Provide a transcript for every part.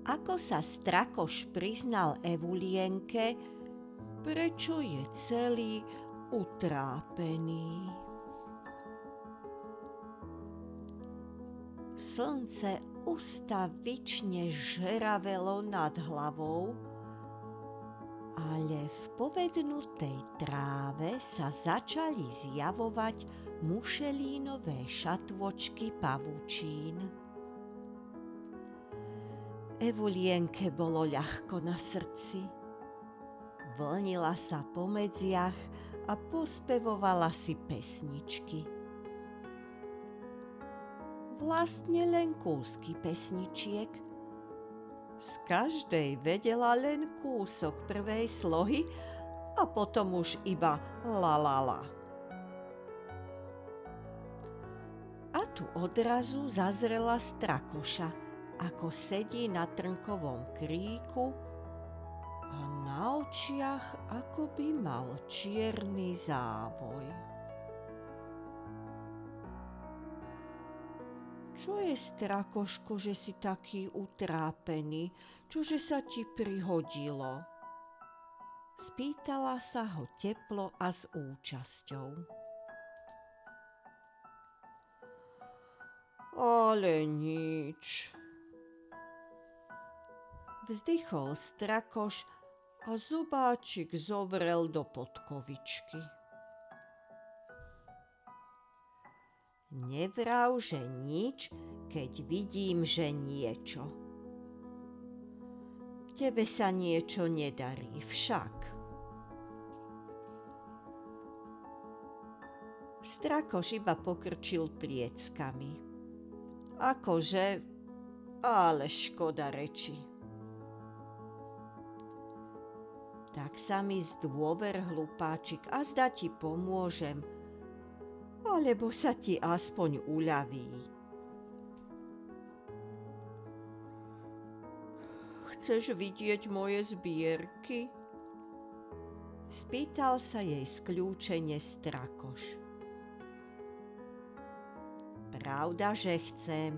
Ako sa Strakoš priznal Evulienke, prečo je celý utrápený. Slnce ustavične žeravelo nad hlavou, ale v povednutej tráve sa začali zjavovať mušelínové šatôčky pavučín. Evulienke bolo ľahko na srdci. Vlnila sa po medziach a pospevovala si pesničky. Vlastne len kúsky pesničiek. Z každej vedela len kúsok prvej slohy a potom už iba la la la. A tu odrazu zazrela Strakoša, ako sedí na trnkovom kríku a na očiach akoby mal čierny závoj. Čo je, Strakoško, že si taký utrápený? Čože sa ti prihodilo? Spýtala sa ho teplo a s účasťou. Ale nič. Vzdychol Strakoš a zobáčik zovrel do podkovičky. Nevrav, že nič, keď vidím, že niečo. Tebe sa niečo nedarí však. Strakoš iba pokrčil plieckami. Akože, ale škoda reči. Tak sa mi zdôver, hlupáčik, a zda ti pomôžem, alebo sa ti aspoň uľaví. Chceš vidieť moje zbierky? Spýtal sa jej skľúčene Strakoš. Pravda, že chcem,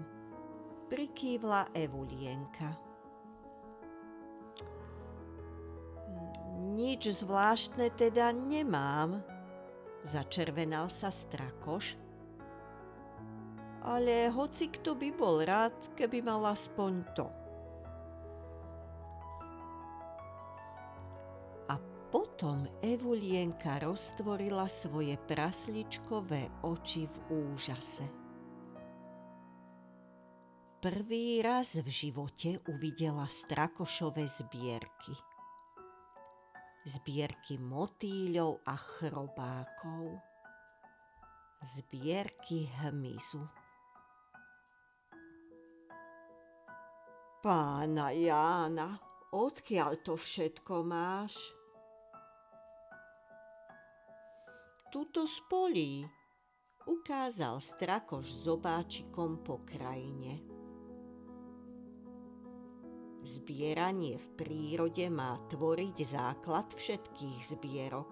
prikývla Evulienka. Nič zvláštne teda nemám, začervenal sa Strakoš, ale hoci kto by bol rád, keby mal aspoň to. A potom Evulienka roztvorila svoje prasličkové oči v úžase. Prvý raz v živote uvidela Strakošove zbierky. Zbierky motýľov a chrobákov. Zbierky hmyzu. Pána Jána, odkiaľ to všetko máš? Tuto z polí, ukázal Strakoš zobáčikom po krajine. Zbieranie v prírode má tvoriť základ všetkých zbierok.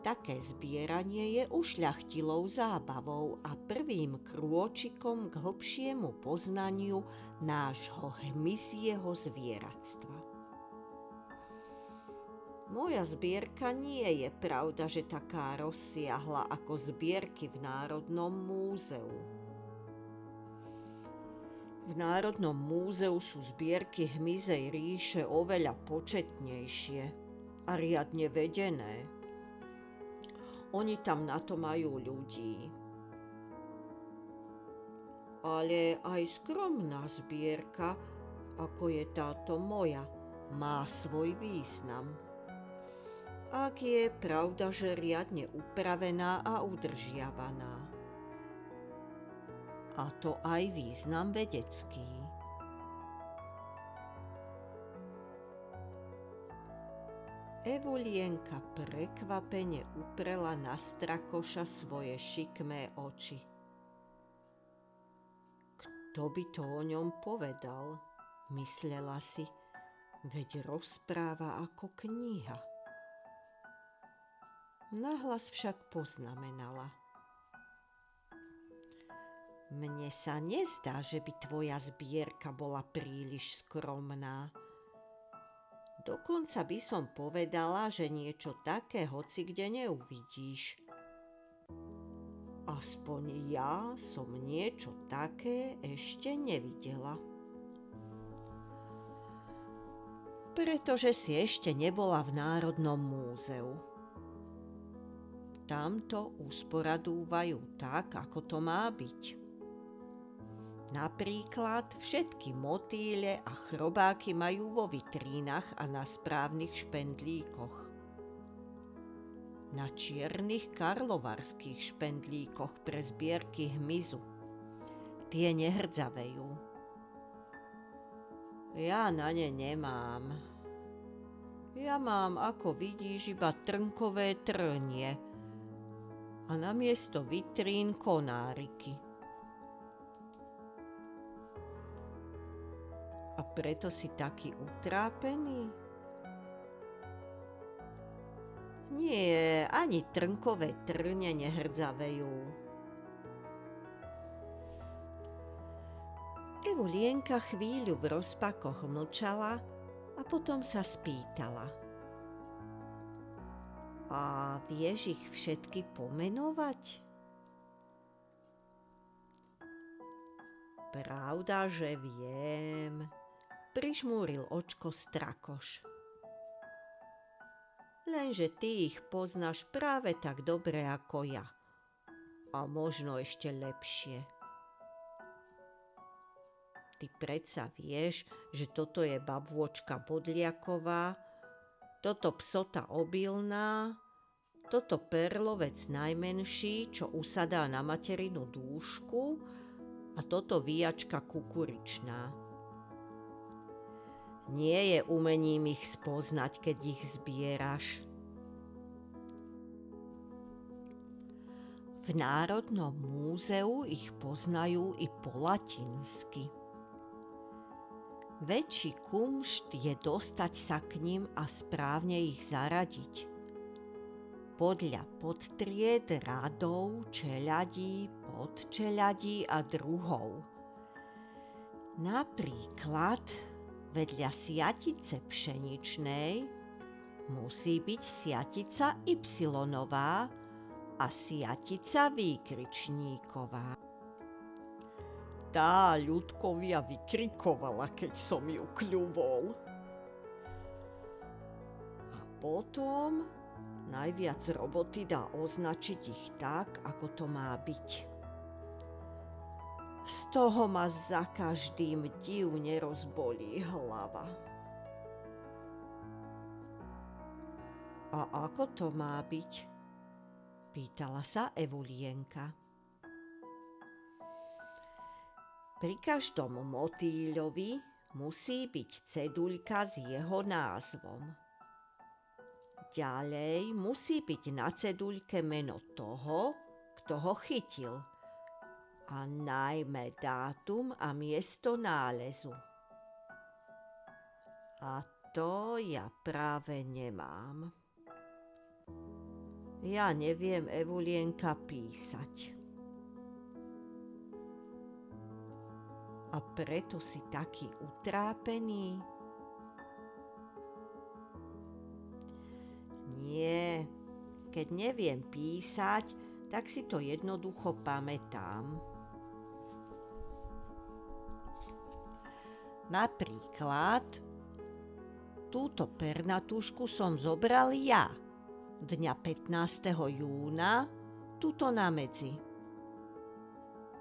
Také zbieranie je ušľachtilou zábavou a prvým krôčikom k hlbšiemu poznaniu nášho hmyzieho zvieratstva. Moja zbierka nie je pravda, že taká rozsiahla ako zbierky v Národnom múzeu. V Národnom múzeu sú zbierky hmyzej ríše oveľa početnejšie a riadne vedené. Oni tam na to majú ľudí. Ale aj skromná zbierka, ako je táto moja, má svoj význam. Ak je pravda, že riadne upravená a udržiavaná. A to aj význam vedecký. Evulienka prekvapene uprela na Strakoša svoje šikmé oči. Kto by to o ňom povedal, myslela si, veď rozpráva ako kniha. Nahlas však poznamenala. Mne sa nezdá, že by tvoja zbierka bola príliš skromná. Dokonca by som povedala, že niečo také hoci kde neuvidíš. Aspoň ja som niečo také ešte nevidela. Pretože si ešte nebola v Národnom múzeu. Tam to usporadúvajú tak, ako to má byť. Napríklad všetky motýle a chrobáky majú vo vitrínach a na správnych špendlíkoch. Na čiernych karlovarských špendlíkoch pre zbierky hmyzu. Tie nehrdzavejú. Ja na ne nemám. Ja mám, ako vidíš, iba trnkové trnie a namiesto vitrín konáriky. A preto si taký utrápený? Nie, ani trnkové trne nehrdzavejú. Evulienka chvíľu v rozpakoch mlčala a potom sa spýtala. A vieš ich všetky pomenovať? Pravda, že viem, prižmúril očko Strakoš. Lenže ty ich poznáš práve tak dobre ako ja. A možno ešte lepšie. Ty predsa vieš, že toto je babôčka bodliaková, toto psota obilná, toto perlovec najmenší, čo usadá na materinu dúšku, a toto výjačka kukuričná. Nie je umením ich spoznať, keď ich zbieraš. V Národnom múzeu ich poznajú i po latinsky. Väčší kumšt je dostať sa k nim a správne ich zaradiť. Podľa podtried, radov, čeľadí, podčeľadí a druhov. Napríklad vedľa siatice pšeničnej musí byť siatica ypsilonová a siatica výkričníková. Tá ľudkovia vykrikovala, keď som ju kľuvol. A potom najviac roboty dá označiť ich tak, ako to má byť. Z toho ma za každým divne rozbolí hlava. A ako to má byť? Pýtala sa Evulienka. Pri každom motýľovi musí byť ceduľka s jeho názvom. Ďalej musí byť na ceduľke meno toho, kto ho chytil, a najmä dátum a miesto nálezu. A to ja práve nemám. Ja neviem, Evulienka, písať. A preto si taký utrápený? Nie, keď neviem písať, tak si to jednoducho pamätám. Napríklad, túto pernatušku som zobral ja, dňa 15. júna, tuto na medzi.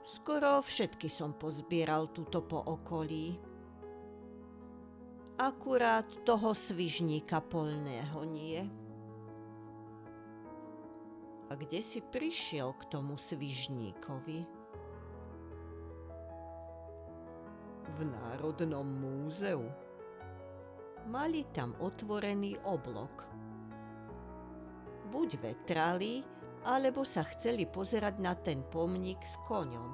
Skoro všetky som pozbieral tuto po okolí. Akurát toho svižníka poľného nie. A kde si prišiel k tomu svižníkovi? V Národnom múzeu. Mali tam otvorený oblok. Buď vetrali, alebo sa chceli pozerať na ten pomník s koňom.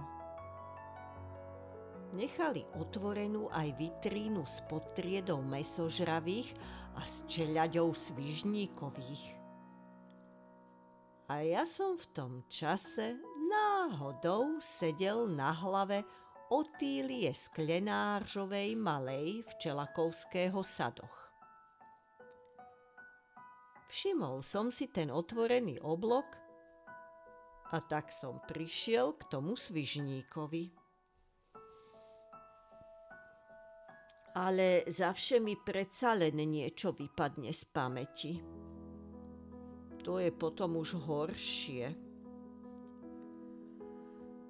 Nechali otvorenú aj vitrínu s podtriedou mäsožravých a s čeľaďou svižníkových. A ja som v tom čase náhodou sedel na hlave Otílie Sklenáržovej malej včelakovského sadoch. Všimol som si ten otvorený oblok a tak som prišiel k tomu svižníkovi. Ale zavše mi predsa len niečo vypadne z pamäti. To je potom už horšie.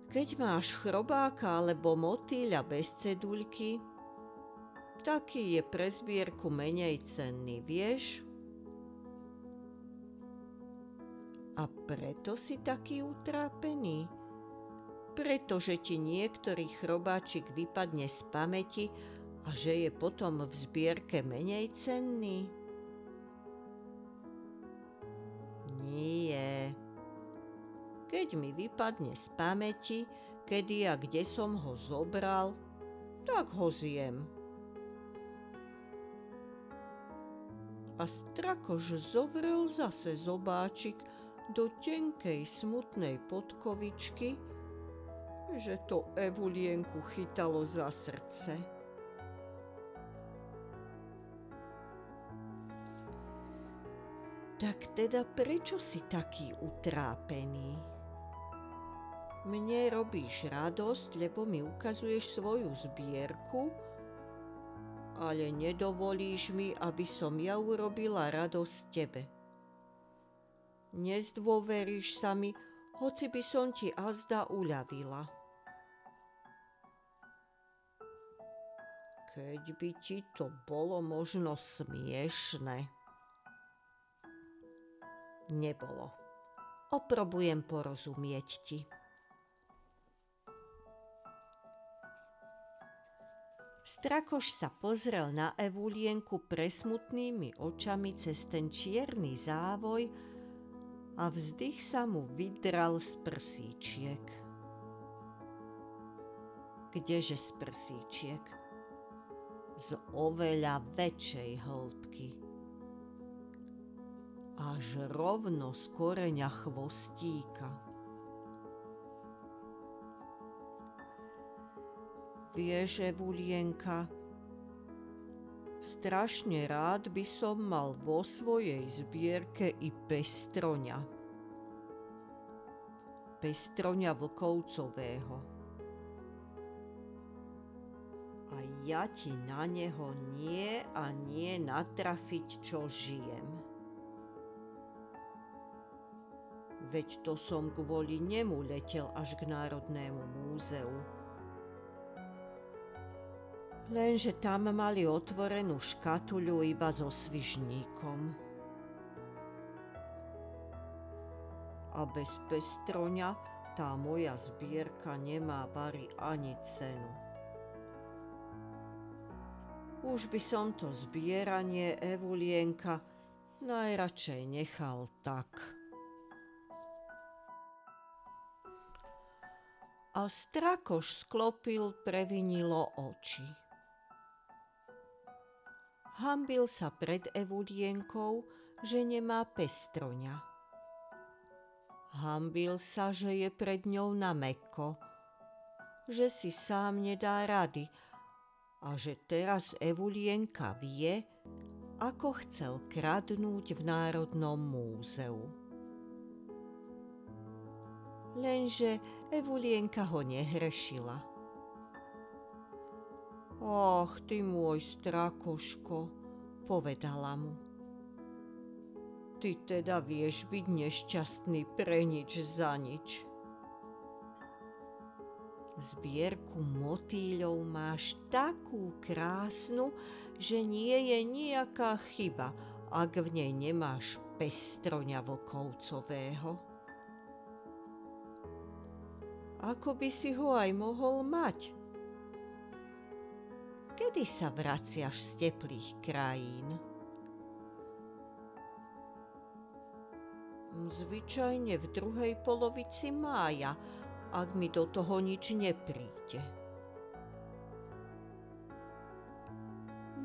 Keď máš chrobáka alebo motýľa bez ceduľky, taký je pre zbierku menej cenný, vieš? A preto si taký utrápený? Pretože ti niektorý chrobáčik vypadne z pamäti a že je potom v zbierke menej cenný? Nie. Keď mi vypadne z pamäti, kedy a kde som ho zobral, tak ho zjem. A Strakoš zovrel zase zobáčik do tenkej smutnej podkovičky, že to Evulienku chytalo za srdce. Tak teda prečo si taký utrápený? Mne robíš radosť, lebo mi ukazuješ svoju zbierku, ale nedovolíš mi, aby som ja urobila radosť tebe. Nezdôveríš sa mi, hoci by som ti azda uľavila. Keď by ti to bolo možno smiešne. Nebolo. Oprobujem porozumieť ti. Strakoš sa pozrel na Evulienku presmutnými očami cez ten čierny závoj a vzdych sa mu vydral z prsíčiek. Kdeže z prsíčiek? Z oveľa väčšej hĺbky. Až rovno z koreňa chvostíka. Vieš, Evulienka, strašne rád by som mal vo svojej zbierke i pestroňa. Pestroňa vlkovcového. A ja ti na neho nie a nie natrafiť, čo žijem. Veď to som kvôli nemu letel až k Národnému múzeu. Lenže tam mali otvorenú škatuľu iba so svižníkom. A bez pestroňa tá moja zbierka nemá vari ani cenu. Už by som to zbieranie, Evulienka, najradšej nechal tak. A Strakoš sklopil previnilo oči. Hanbil sa pred Evulienkou, že nemá pestroňa. Hanbil sa, že je pred ňou na mäkko, že si sám nedá rady a že teraz Evulienka vie, ako chcel kradnúť v Národnom múzeu. Lenže Evulienka ho nehrešila. Ach, ty môj Strakoško, povedala mu. Ty teda vieš byť nešťastný pre nič za nič. Zbierku motýľov máš takú krásnu, že nie je nejaká chyba, ak v nej nemáš pestroňa vlkovcového. Ako by si ho aj mohol mať? Kedy sa vraciaš z teplých krajín? Zvyčajne v druhej polovici mája, ak mi do toho nič nepríde.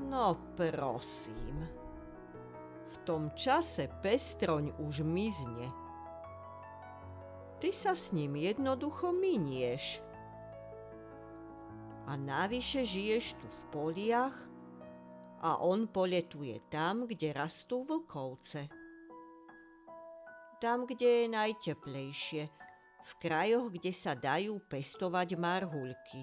No prosím, v tom čase pestroň už mizne. ty sa s ním jednoducho minieš. A navyše žiješ tu v poliach a on poletuje tam, kde rastú vlkovce. Tam, kde je najteplejšie, v krajoch, kde sa dajú pestovať marhuľky.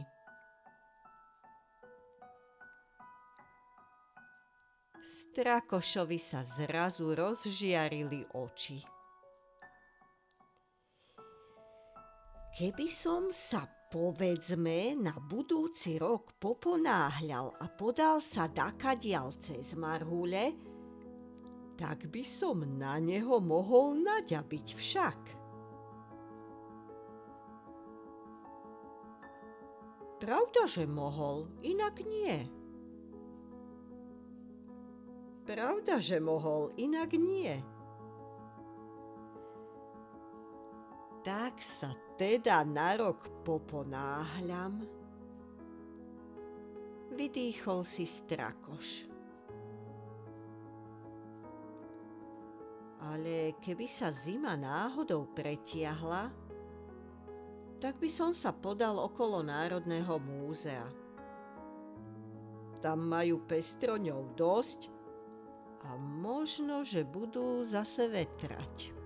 Strakošovi sa zrazu rozžiarili oči. Keby som sa, povedzme, na budúci rok poponáhľal a podal sa dakadiaľ cez marhule, tak by som na neho mohol naďabiť však. Pravda, že mohol, inak nie. Pravda, že mohol, inak nie. Tak sa teda na rok poponáhľam. Vydýchol si Strakoš. Ale keby sa zima náhodou pretiahla, tak by som sa podal okolo Národného múzea. Tam majú pestroňov dosť a možno, že budú zase vetrať.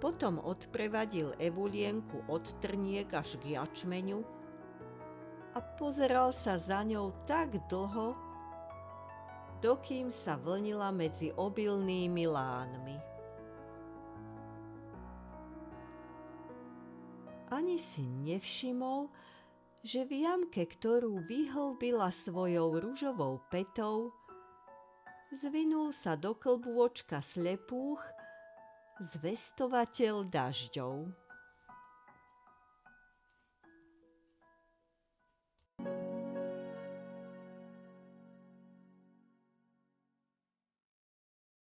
Potom odprevadil Evulienku od trniek až k jačmeňu a pozeral sa za ňou tak dlho, dokým sa vlnila medzi obilnými lánmi. Ani si nevšimol, že v jamke, ktorú vyhlbila svojou ružovou petou, zvinul sa do klbôčka slepúch zvestovateľ dažďov.